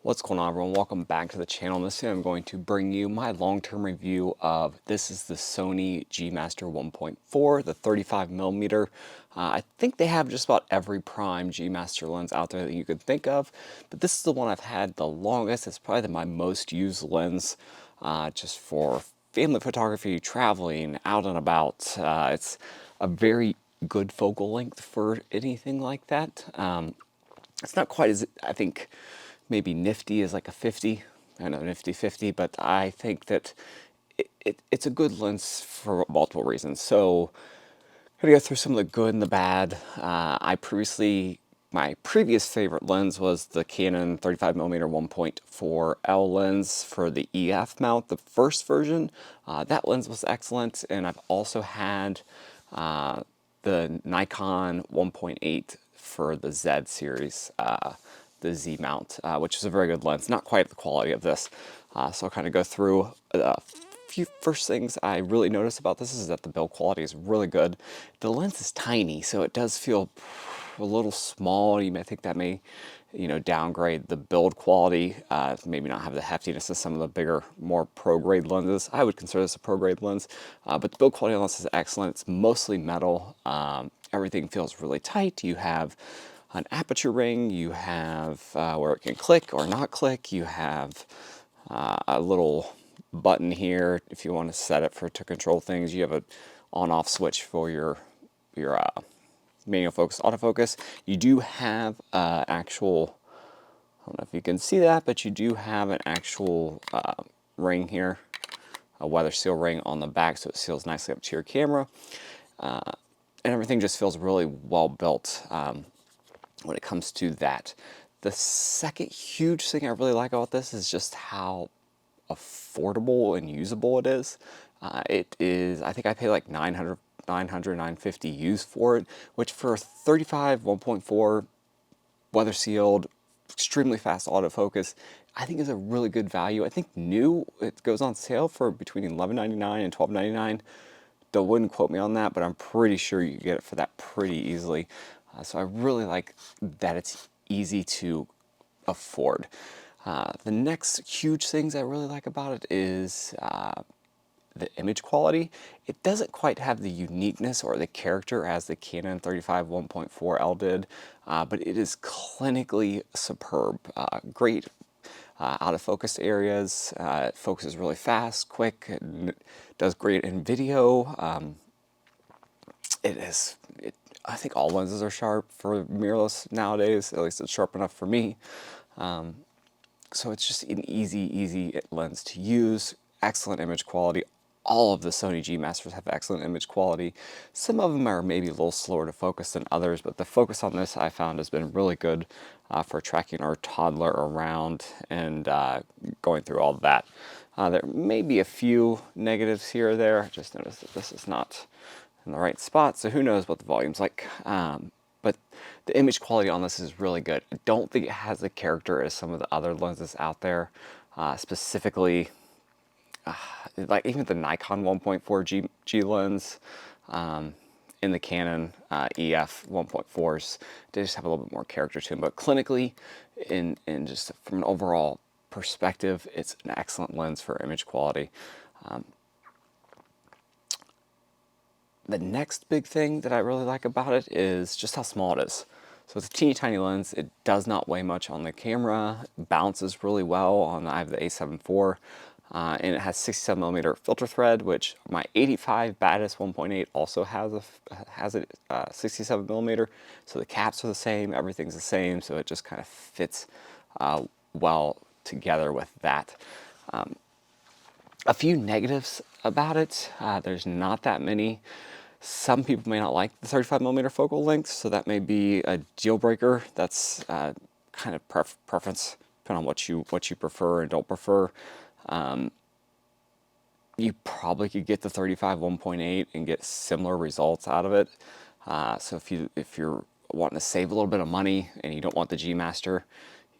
What's going on, everyone? Welcome back to the channel. This time I'm going to bring you my long-term review of this is the Sony G Master 1.4, the 35mm. I think they have just about every prime G Master lens out there that you could think of, but this is the one I've had the longest. It's probably my most used lens, just for family photography, traveling, out and about. It's a very good focal length for anything like that. It's not quite as, I think, maybe nifty as like a 50. I know nifty 50, but I think that it's a good lens for multiple reasons. So I'm gonna go through some of the good and the bad. My previous favorite lens was the Canon 35mm 1.4L lens for the EF mount, the first version. That lens was excellent, and I've also had the Nikon 1.8 for the Z series, the Z mount, which is a very good lens. Not quite the quality of this. So I'll kind of go through a few first things I really noticed about this is that the build quality is really good. The lens is tiny, so it does feel a little small. You may think that may, downgrade the build quality, maybe not have the heftiness of some of the bigger, more pro-grade lenses. I would consider this a pro-grade lens, but the build quality on this is excellent. It's mostly metal. Everything feels really tight. You have an aperture ring, you have where it can click or not click, you have a little button here if you want to set it to control things. You have a on-off switch for your manual focus, autofocus. You do have actual, I don't know if you can see that, but you do have an actual ring here, a weather seal ring on the back, so it seals nicely up to your camera. And everything just feels really well built when it comes to that. The second huge thing I really like about this is just how affordable and usable it is. It is, I think I pay like 950 used for it, which for 35 1.4 weather sealed, extremely fast autofocus, I think is a really good value. I think new, it goes on sale for between $11.99 and $12.99. Wouldn't quote me on that, but I'm pretty sure you get it for that pretty easily. So I really like that it's easy to afford. The next huge things I really like about it is the image quality. It doesn't quite have the uniqueness or the character as the Canon 35 1.4L did, but it is clinically superb. Great out of focus areas. It focuses really fast, quick. It does great in video. I think all lenses are sharp for mirrorless nowadays. At least it's sharp enough for me. So it's just an easy lens to use. Excellent image quality. All of the Sony G Masters have excellent image quality. Some of them are maybe a little slower to focus than others, but the focus on this I found has been really good for tracking our toddler around and going through all of that. There may be a few negatives here or there. I just noticed that this is not in the right spot, so who knows what the volume's like. But the image quality on this is really good. I don't think it has the character as some of the other lenses out there, specifically like even the Nikon 1.4 G lens in the Canon EF 1.4s, they just have a little bit more character to them. But clinically, in just from an overall perspective, it's an excellent lens for image quality. The next big thing that I really like about it is just how small it is. So it's a teeny tiny lens. It does not weigh much on the camera. Bounces really well on, I have the A7 IV, and it has 67mm filter thread, which my 85 Batis 1.8 also has a 67mm. So the caps are the same, everything's the same, so it just kind of fits well together with that. A few negatives about it. There's not that many. Some people may not like the 35mm focal length, so that may be a deal breaker. That's kind of preference, depending on what you prefer and don't prefer. You probably could get the 35 1.8 and get similar results out of it. So if you're wanting to save a little bit of money and you don't want the G Master,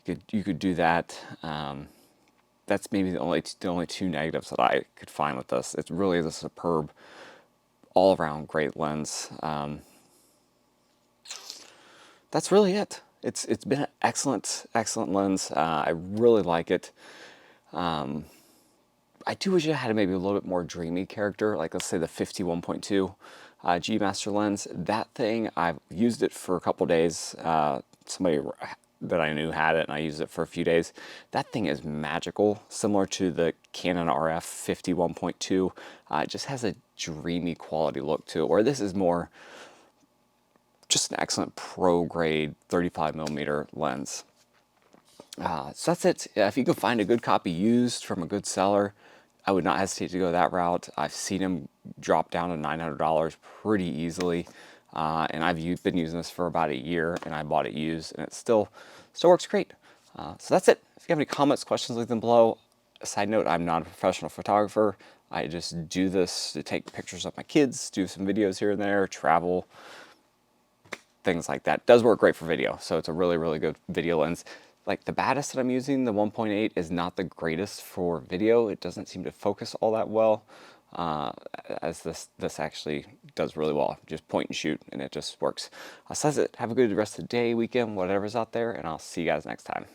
you could do that. That's maybe the only two negatives that I could find with this. It really is a superb, all-around great lens. That's really it. it's been an excellent lens. I really like it. I do wish it had maybe a little bit more dreamy character, like let's say the 51.2 G Master lens. That thing, I've used it for a couple days. Somebody that I knew had it, and I used it for a few days. That thing is magical, similar to the Canon RF 51.2. It just has a dreamy quality look to it, where this is more just an excellent pro grade 35 millimeter lens. So that's it. If you can find a good copy used from a good seller, I would not hesitate to go that route. I've seen them drop down to $900 pretty easily, and I've been using this for about a year, and I bought it used, and it still works great. So that's it. If you have any comments, questions, leave them below. A side note: I'm not a professional photographer. I just do this to take pictures of my kids, do some videos here and there, travel, things like that. It does work great for video, so it's a really good video lens. Like the baddest that I'm using, the 1.8, is not the greatest for video. It doesn't seem to focus all that well, as this actually does really well. Just point and shoot, and it just works. So that's it. Have a good rest of the day, weekend, whatever's out there, and I'll see you guys next time.